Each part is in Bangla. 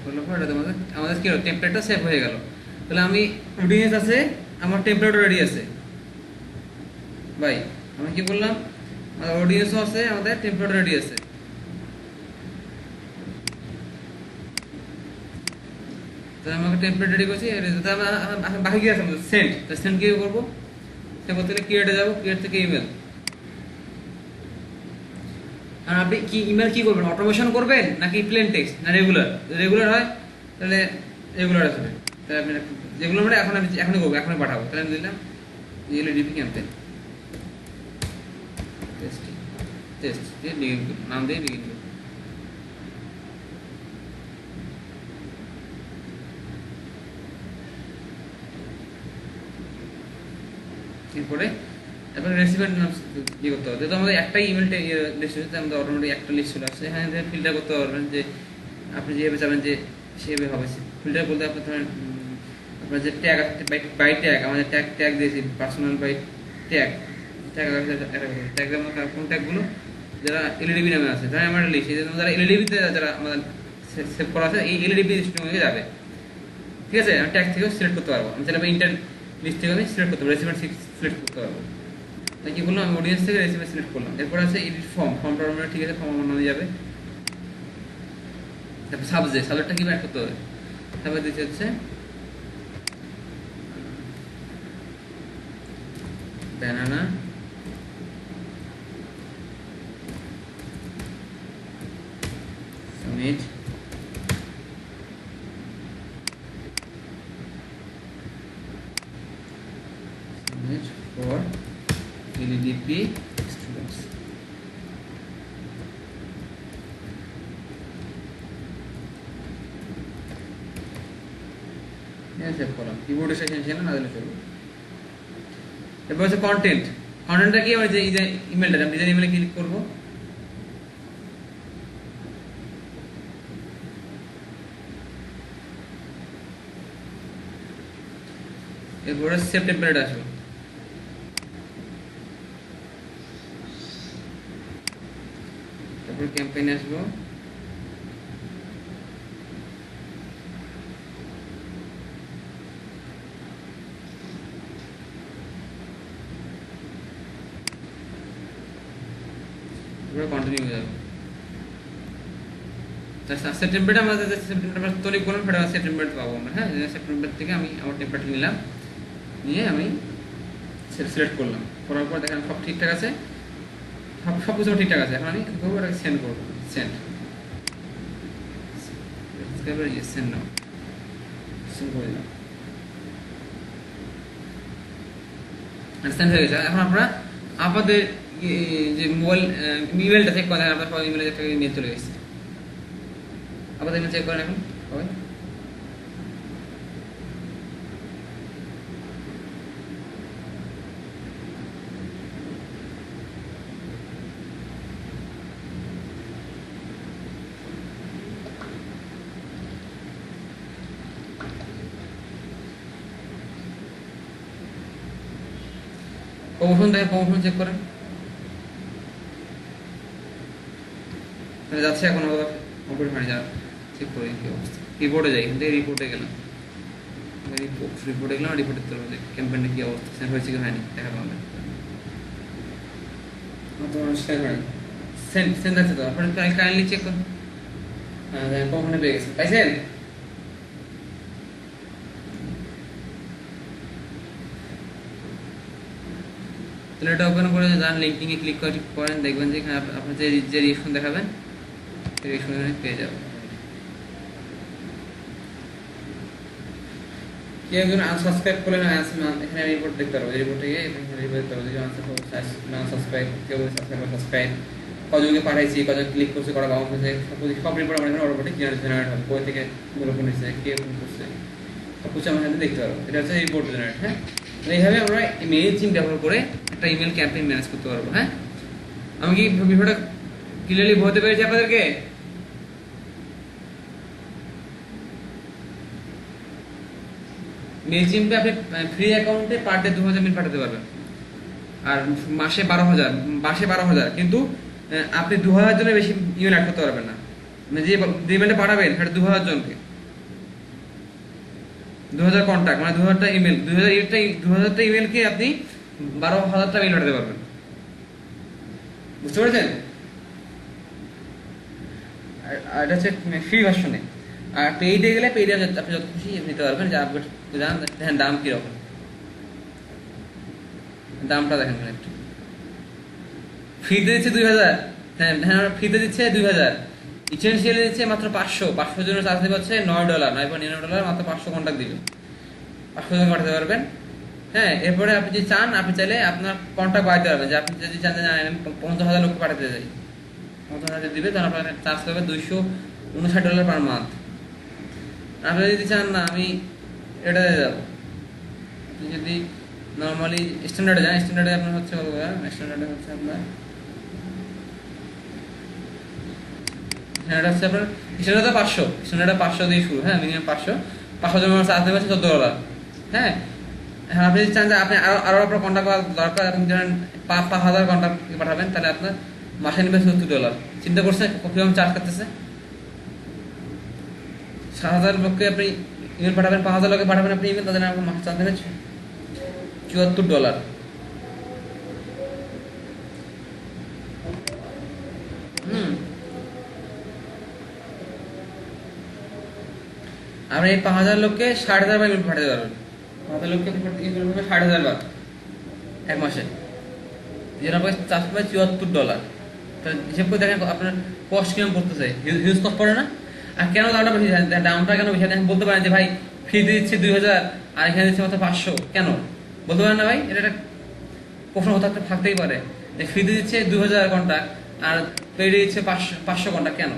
করলে পর এটা আমাদের কি হলো, টেমপ্লেটটা সেভ হয়ে গেল। তাহলে আমি অডিয়েন্স আছে, আমার টেমপ্লেট রেডি আছে ভাই। আমি কি বললাম, আমাদের অডিয়েন্সও আছে, আমাদের টেমপ্লেট রেডি আছে। তাহলে আমাকে টেমপ্লেট রেডি করছি, বাকি কি আছে আমাদের সেন্ড। তো সেন্ড কি করবো, সে করতে গেলে ক্রিয়েটে যাবো, ক্রিয়েট থেকে ইমেল। আর আপনি কি ইমেল কি করবেন, অটোমেশন করবেন নাকি প্লেন টেক্সট না রেগুলার? রেগুলার হয় তাহলে রেগুলার আসবে। তাহলে আপনি যেগুলো মানে এখন আমি এখনই করবো, এখনই পাঠাবো। তাহলে আমি দিলাম এলইডিপি ক্যাম্পেইন টেস্ট, টেস্ট দিয়ে বিগিন করুন, নাম দিয়ে বিগিন করুন। এরপরে তারপরে রেসিপির নাম ইয়ে করতে হবে। যেহেতু আমাদের একটাই ইমেল লিস্ট হচ্ছে, আমাদের অটোমেটিক একটা লিস্ট চলে আসছে। এখানে ফিল্টার করতে পারবেন যে আপনি যেভাবে চাবেন যে সেভাবে হবে। ফিল্টার বলতে আপনার ধরেন আপনার যে ট্যাগ আছে, বাই ট্যাগ, আমাদের ট্যাগ দিয়েছি পার্সোনাল বাই ট্যাগ, ট্যাগ কোন ট্যাগগুলো যারা এলইডিবি নামে আছে, ধরেন আমার লিস্ট, এই জন্য যারা এলইডিবিতে যারা আমাদের সেভ করা আছে এই এলইডিবি লিস্টে যাবে। ঠিক আছে, আমি ট্যাগ থেকেও সিলেক্ট করতে পারবো, আমি চাইলে ইন্টার লিস্ট থেকে আমি সিলেক্ট করতে পারবো, রেসিপি সিলেক্ট করতে পারবো। তাই কি করলাম, আমি অডিয়েন্স থেকে রেসিপি সিলেক্ট করলাম। এরপর আছে এডিট ফর্ম, ফর্মটা আমার ঠিক আছে, ফর্ম আমার নামে যাবে। তারপর সাবজেক্টটা কি অ্যাড করতে হবে, তারপর দিতে হচ্ছে banana summit for LDP students. Save করলাম, কিবোর্ডে সেকশন না দিলে চলবে। এরপর হচ্ছে কন্টেন্ট। কন্টেন্টটা কি, আমার যে ইমেলটা, আমি ডিজাইন ইমেলে ক্লিক করবো। এরপরে সেভ টেমপ্লেট আসবে। তারপর ক্যাম্পেইনে আসবো, কন্টিনিউ হয়ে যাবে। সেপ্টেম্বরে আমাদের সেপ্টেম্বর তৈরি করলাম, সেটা সেপ্টেম্বর পাবো আমরা। হ্যাঁ, সেপ্টেম্বর থেকে আমি আমার টেম্পলেট নিলাম, নিয়ে আমি সিলেক্ট করলাম, করার পর দেখেন সব ঠিকঠাক আছে, সব কিছু ঠিকঠাক আছে। এখন আমি করবো এটাকে সেন্ড করবো, সেন্ড সেন্ড নাও, সেন্ড করে দিলাম, সেন্ড হয়ে গেছে। এখন আপনারা আপনাদের যে মোবাইল ইমেলটা চেক করেন, আপনার সবাই ইমেলে একটা ইমেল চলে গেছে। আপনাদের ইমেল চেক করেন এখন সবাই। প্রমোশন দেখেন, প্রমোশন চেক করেন, যাচ্ছে এখন কমপ্লিট হয়নি, যা চেক করি কি অবস্থা। রিপোর্টে যাই, এখান থেকে রিপোর্টে গেলাম, রিপোর্টে গেলাম, রিপোর্টের তরফ যে ক্যাম্পেইনটা কি অবস্থা, সেন্ড হয়েছে কি হয়নি দেখা পাবেন। সেন্ড সেন্ড আছে তো, আপনার কাইন্ডলি চেক করুন। হ্যাঁ, কখনো পেয়ে গেছে, পাইছেন? তাহলে এটা ওপেন করে যান, লিঙ্কিংয়ে ক্লিক করেন, দেখবেন যে এখানে আপনার যে রিয়েকশন দেখাবেন সেই রিয়েকশন পেয়ে যাবেন। কেউ একজন আনসাবস্ক্রাইব করলেন, এখানে রিপোর্ট দেখতে পারবো, রিপোর্টে গিয়ে রিপোর্ট দেখতে পারবো যে আনসাবস্ক্রাইব, কেউ সাবস্ক্রাইব, কজনকে পাঠাইছি, কজন ক্লিক করছে, করা বাউন্স হয়েছে, সব রিপোর্ট আমার এখানে অটোমেটিক জেনারেট হবে, কোথা থেকে গুলো ফোন এসেছে, কে ফোন করছে, সব কিছু আমার সাথে দেখতে পারবো। এটা হচ্ছে রিপোর্ট জেনারেট। হ্যাঁ, এইভাবে আমরা মেইল চিম ব্যবহার করে একটা ইমেল ক্যাম্পেইন ম্যানেজ করতে পারবো। হ্যাঁ, আমি কি বিষয়টা ক্লিয়ারলি বলতে পেরেছি আপনাদেরকে? মেলচিম্পে আপনি ফ্রি অ্যাকাউন্টে পার ডে 2000 মেল পাঠাতে পারবেন, আর মাসে 12,000, কিন্তু আপনি 2000 জনের বেশি ইমেল অ্যাড করতে পারবেন না। মানে যে ইমেলটা পাঠাবেন সেটা 2000 জনকে, 2000 কন্টাক্ট মানে 2000টা ইমেল, 2000টা ইমেলকে আপনি 12,000টা মেল পাঠাতে পারবেন। বুঝতে পেরেছেন? আর এটা হচ্ছে ফ্রি ভার্সনে। আর পেইডে গেলে পেইডে আপনি যত খুশি নিতে পারবেন, যে আপডেট জান দেখেন দাম কিরকম, দামটা দেখেন একটু। ফ্রিতে দিচ্ছে 2000, হ্যাঁ হ্যাঁ ফ্রিতে দিচ্ছে 2000, ইসেনশিয়ালি দিচ্ছে মাত্র 500 জনের চার্জ দেবে হচ্ছে $9, $9.99, মাত্র 500 কন্টাক্ট দিবেন, 500 জন পাঠাতে পারবেন। হ্যাঁ, এরপরে আপনি যদি চান, আপনি চাইলে আপনার কন্টাক্ট বাড়াতে পারবেন, যে আপনি যদি চান যে আমি 50,000 লোক পাঠাতে চাই, 50,000 দিবে, তখন আপনার চার্জ হবে $259 পার মান্থ। আপনি যদি চান না আমি এটা যাবো, আপনি যদি নর্মালি স্ট্যান্ডার্ডে যান, স্ট্যান্ডার্ডে আপনার হচ্ছে স্ট্যান্ডার্ডে হচ্ছে আপনার স্ট্যান্ডার্ড হচ্ছে আপনার স্ট্যান্ডার্ডে 500, স্ট্যান্ডার্ডে 500 দিয়ে শুরু। হ্যাঁ, মিনিমাম 500 জন চার্জ দেবে হচ্ছে $14। হ্যাঁ, হ্যাঁ আপনি যদি চান যে আপনি আরো আপনার কন্টাক্ট করা দরকার, আপনি ধরেন 5,000 কন্টাক্ট পাঠাবেন, তাহলে আপনার মাসে নেবে $70। চিন্তা করছে কিরকম চার্জ করতেছে? 7,000 লোককে আপনি ইমেল পাঠাবেন, 5,000 লোকে পাঠাবেন আপনি ইমেল, তাদের আপনার মাসে চার্জ দেবে $74। আপনি এই 5,000 লোককে 60,000 বার ইমেল পাঠাতে পারবেন, 5,000 লোককে ইমেল পাঠাবেন 60,000 বার এক মাসে, যেটা আপনার চার্জ পাবে $74। তাহলে হিসেব করে দেখেন আপনার কস্ট কিরকম পড়তেছে, হিউজ কস্ট পড়ে না? আর কেন দামটা বেশি, দামটা কেন বেশি দেখেন? বলতে পারেন যে ভাই ফ্রিতে দিচ্ছে 2000 আর এখানে দিচ্ছে মাত্র 500, কেন বলতে পারেন না ভাই? এটা একটা প্রশ্ন থাকতেই পারে যে ফ্রিতে দিচ্ছে 2000 কন্টাক্ট আর পেইডে দিচ্ছে 500 কন্টাক্ট, কেন?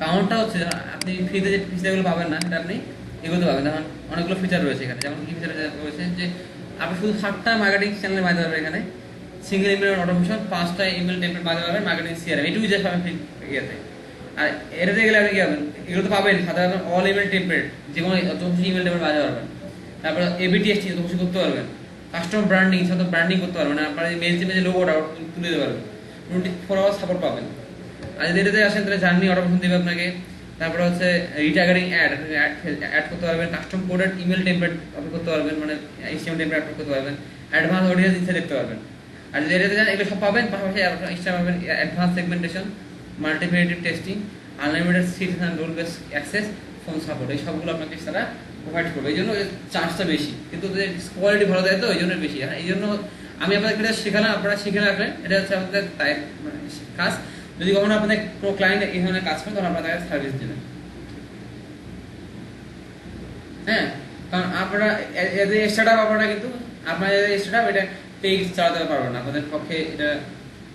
কারণটা হচ্ছে আপনি ফ্রিতে যে ফিচারগুলো পাবেন না, সেটা আপনি এগুলোতে পাবেন। যেমন অনেকগুলো ফিচার রয়েছে এখানে, যেমন কি ফিচার রয়েছে যে আপনি শুধু 7টা মার্কেটিং চ্যানেলে বাজাতে পারবেন এখানে, সিঙ্গেল ইমেল অটোমেশন, 5টা ইমেল টেমপ্লেট বাজাতে পারবেন, মার্কেটিং সিআরএম, এটুকু যে পাবেন ইয়েতে। আর এটাতে গেলে আপনি কি পাবেন? এগুলো তো পাবেন, সাথে পাবেন অল ইমেল টেমপ্লেট, যে কোনো যত খুশি ইমেল টেমপ্লেট বাজাতে পারবেন। তারপরে এবি টেস্টিং যত খুশি করতে পারবেন, কাস্টমার ব্র্যান্ডিং সাথে ব্র্যান্ডিং করতে পারবেন, আপনার মেল যে লোগোটা তুলে দিতে পারবেন, 24 আওয়ার সাপোর্ট পাবেন। আর যদি এটাতে আসেন তাহলে জার্নি অটোমেশন দিবে আপনাকে, তারপরে হচ্ছে রিটার্গেটিং অ্যাড করতে পারবেন, কাস্টম কোডেড ইমেল টেমপ্লেট আপনি করতে পারবেন, মানে এইচটিএমএল টেমপ্লেট আপলোড করতে পারবেন, অ্যাডভান্স অডিয়েন্স ইনসাইট দেখতে পারবেন। আর যদি এটাতে যান এগুলো সব পাবেন, পাশাপাশি এক্সট্রা পাবেন advance segmentation, multivariate testing, unlimited citizen and rule base access, phone support, এই সবগুলো আপনাকে তারা প্রোভাইড করবে। এই জন্য চার্জটা বেশি, কিন্তু কোয়ালিটি ভালো দেয় তো এই জন্য বেশি। আর এই জন্য আমি আপনাদের এটা শেখালাম, আপনারা শিখে রাখবেন, এটা হচ্ছে আপনাদের কাজ। যদি কখনো আপনাদের কোনো ক্লায়েন্ট এই ধরনের কাজ করেন, তখন আপনারা সার্ভিস দেবেন। হ্যাঁ, কারণ আপনারা স্টার্টআপ, আপনারা কিন্তু আপনাদের স্টার্টআপ এটা পেইড চালাতে পারবেন না, আপনাদের পক্ষে এটা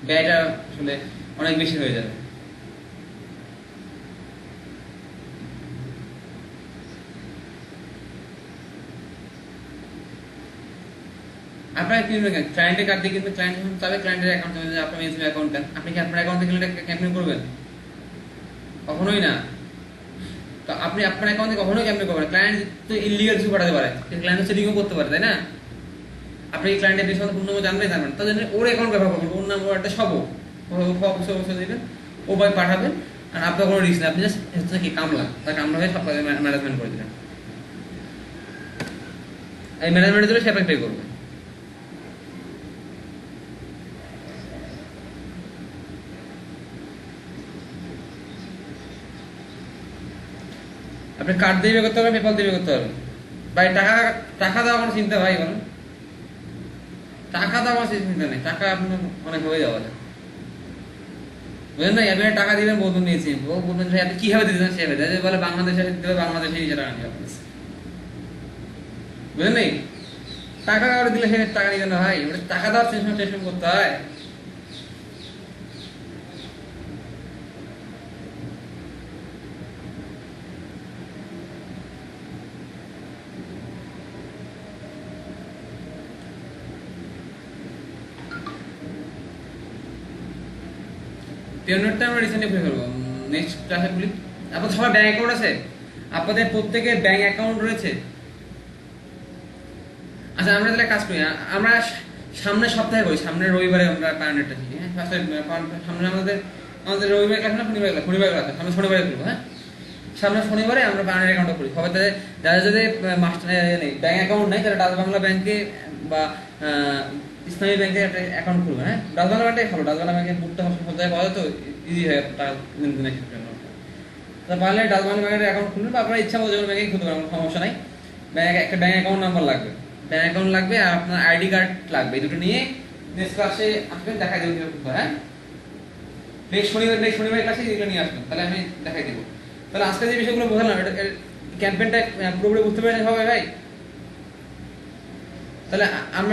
ব্যয়টা আসলে অনেক বেশি হয়ে যাবে। আপনার কি ক্লায়েন্টের কার্ড দিয়ে কিন্তু ক্লায়েন্ট যখন চাবে, ক্লায়েন্টের অ্যাকাউন্ট আপনার মেসিম অ্যাকাউন্ট দেন, আপনি কি আপনার অ্যাকাউন্ট থেকে ক্যাম্পেইন করবেন? কখনোই না। তো আপনি আপনার অ্যাকাউন্টে কখনোই ক্যাম্পেইন করবেন, ক্লায়েন্ট তো ইলিগাল কিছু পাঠাতে পারে, ক্লায়েন্ট সেটিংও করতে পারে, তাই না? আপনি ক্লায়েন্টের বিষয়ে পূর্ণ জানবেন, তার জন্য ওর অ্যাকাউন্ট ব্যবহার করবেন, ওর নাম ওর একটা সব দিবেন, ও ভাই পাঠাবেন, আর আপনার কোনো রিস্ক নেই, আপনি জাস্ট হচ্ছে কি কামলা, তার কামলা হয়ে সব ম্যানেজমেন্ট করে দিলেন, এই ম্যানেজমেন্টের জন্য সে আপনাকে পে করবে। আপনি কার্ড দিয়ে করতে পারবেন, পেপাল দিয়ে করতে পারবেন ভাই। টাকা দেওয়া কোনো চিন্তা ভাই, বলেন টাকা দেওয়া কোনো চিন্তা নেই, টাকা আপনার অনেক হয়ে যাওয়া যায়, বুঝলেন না? আপনি টাকা দিবেন, বলবেন নিয়েছি, বলবেন ভাই আপনি কিভাবে দিতেছেন সেভাবে বলে, বাংলাদেশে দিতে হবে, বাংলাদেশে নিজে টাকা নিয়ে আপনার, বুঝলেন নেই? টাকা কাউরে দিলে সে টাকা নিয়ে না ভাই, ওটা টাকা দেওয়ার টেনশন করতে হয়। পেমেন্টটা আমরা রিসেন্টলি খুলে ফেলবো, নেক্সট ক্লাসে খুলি। আপনাদের সবার ব্যাংক অ্যাকাউন্ট আছে? আপনাদের প্রত্যেকের ব্যাংক অ্যাকাউন্ট রয়েছে? আচ্ছা, আমরা তাহলে কাজ করি, আমরা সামনের সপ্তাহে করি, সামনের রবিবারে আমরা প্যানেলটা শিখি। হ্যাঁ, সামনে আমাদের রবিবার ক্লাস না, শনিবার ক্লাস, আমরা শনিবারে করবো। হ্যাঁ, সামনে শনিবারে আমরা বাংলা অ্যাকাউন্টটা খুলি। সবাই তাদের যাদের যাদের মাস্টার নেই, ব্যাংক অ্যাকাউন্ট নেই, তারা ডাচ বাংলা ব্যাংকে বা ইসলামী ব্যাংকে একটা অ্যাকাউন্ট খুলবে। হ্যাঁ, ডাচ বাংলা ব্যাংকটাই ভালো, ডাচ বাংলা ব্যাংকে বুটটা সব জায়গায় পাওয়া যায়, তো ইজি হয় টাকা লেনদেনের ক্ষেত্রে। তো পারলে ডাচ বাংলা ব্যাংকের অ্যাকাউন্ট খুলবেন, বা আপনার ইচ্ছা মতো যেমন ব্যাংকে খুলতে পারেন, সমস্যা নাই। একটা ব্যাংক অ্যাকাউন্ট নাম্বার লাগবে, ব্যাংক অ্যাকাউন্ট লাগবে, আর আপনার আইডি কার্ড লাগবে। এই দুটো নিয়ে নেক্সট ক্লাসে আসবেন, দেখাই দেবো কিভাবে খুলতে হয়। হ্যাঁ, নেক্সট শনিবার ক্লাসে এগুলো নিয়ে আসবেন, তাহলে আমি দেখাই দেবো। তাহলে আজকে যে বিষয়গুলো বোঝালাম, এটা ক্যাম্পেইনটা পুরোপুরি বুঝতে পেরেছেন সবাই ভাই? তাহলে আমরা